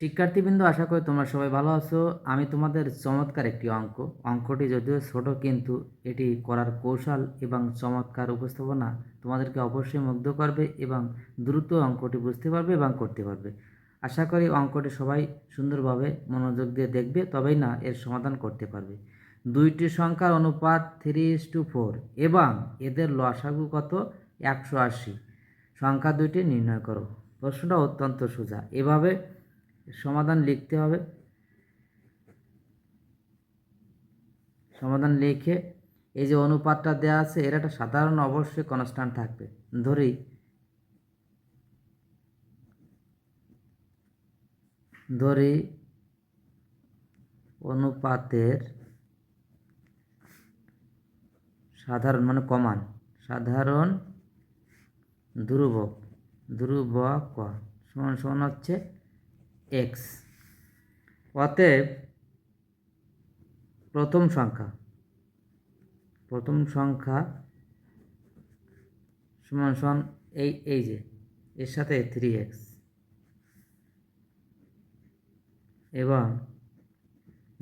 শিক্ষার্থীবৃন্দ, আশা করি তোমরা সবাই ভালো আছো। আমি তোমাদের চমৎকার একটি অঙ্কটি যদিও ছোট, কিন্তু এটি করার কৌশল এবং চমৎকার উপস্থাপনা তোমাদেরকে অবশ্যই মুগ্ধ করবে এবং দ্রুত অঙ্কটি বুঝতে পারবে এবং করতে পারবে। আশা করি অঙ্কটি সবাই সুন্দরভাবে মনোযোগ দিয়ে দেখবে, তবেই না এর সমাধান করতে পারবে। দুইটি সংখ্যার অনুপাত 3:4 এবং এদের লসাগু কত? 180। সংখ্যা দুইটি নির্ণয় করো। প্রশ্নটা অত্যন্ত সোজা। এভাবে সমাধান লিখতে হবে। সমাধান লিখে এই যে অনুপাতটা দেওয়া আছে, এর একটা সাধারণ অবশ্যই কনস্ট্যান্ট থাকবে। ধরি অনুপাতের সাধারণ মানে কমান সাধারণ ধ্রুবক সমান সমান হচ্ছে এক্স। অতএব প্রথম সংখ্যা সমান সমান এই যে এর সাথে 3x এবং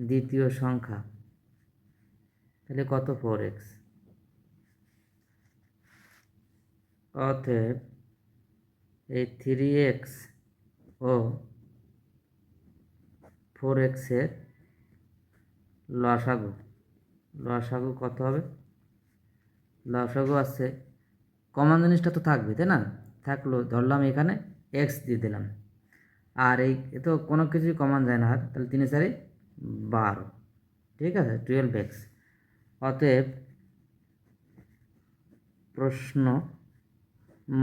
দ্বিতীয় সংখ্যা তাহলে কত? 4x। অতএব এই 3x ও 4x এর লসাগু কত হবে? লসাগু আছে, কমন জিনিসটা তো থাকবে, তাই না? থাকলো, ধরলাম এখানে এক্স দিয়ে দিলাম, আর এই তো কোনো কিছুই কমন যায় না, তাহলে 3 4 12, ঠিক আছে, 12x। অতএব প্রশ্ন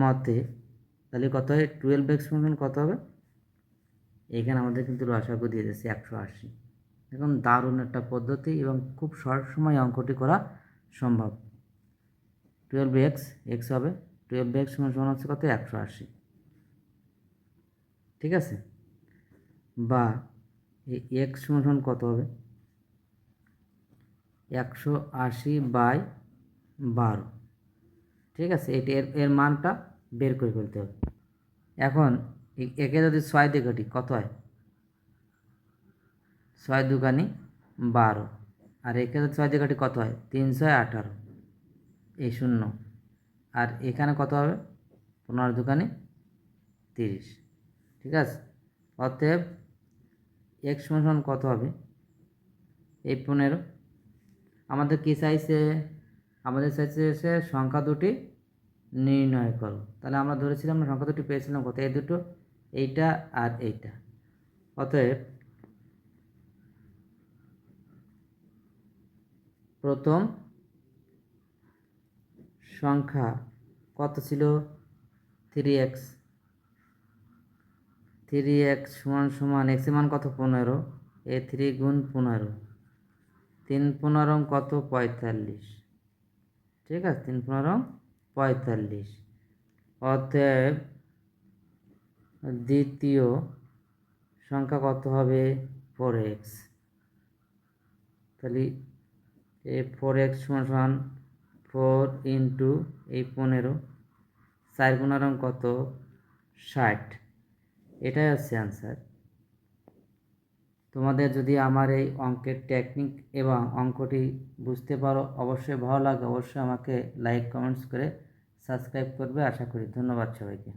মতে তাহলে কত হয়? 12x সমান কত হবে? এখানে আমাদের কিন্তু লসাগু দিয়ে দিয়েছে 180। এখন দারুণ একটা পদ্ধতি এবং খুব শর্ট সময় অঙ্কটি করা সম্ভব। 12x হবে, 12x সমান হচ্ছে কত? 180, ঠিক আছে। বা এই x সমান কত হবে? 180/12, ঠিক আছে। এর মানটা বের করে ফেলতে হবে। এখন একে যদি 6 দিয়ে কাটি কত হয়? 6 দুগুণে 12, আর একে যদি 6 দিয়ে কাটি কত হয়? 3 6 18, এই 0, আর এখানে কত হবে? 15 দুগুণে 30, ঠিক আছে। অতএব x সমান কত হবে? এই 15। আমাদের কি চাইছে? আমাদের চাইছে সংখ্যা দুটি নির্ণয় করো। তাহলে আমরা ধরেছিলাম না সংখ্যা দুটি পেয়েছিলাম কত? এই দুটো, এইটা আর এইটা। অতএব প্রথম সংখ্যা কত ছিল? 3x। 3x সমান x এর মান কত? 15। এ 3 গুণ 15, 3 15 কত? 45, ঠিক আছে, 3 15 45। অতএব দ্বিতীয় সংখ্যা কত হবে? 4x। তাহলে এই 4x সমান 4 ইন্টু এই 15, 4 15 কত? 60। এটাই হচ্ছে অ্যান্সার। তোমাদের যদি আমার এই অঙ্কের টেকনিক এবং অঙ্কটি বুঝতে পারো, অবশ্যই ভালো লাগে, অবশ্যই আমাকে লাইক কমেন্টস করে সাবস্ক্রাইব করবে। আশা করি। ধন্যবাদ সবাইকে।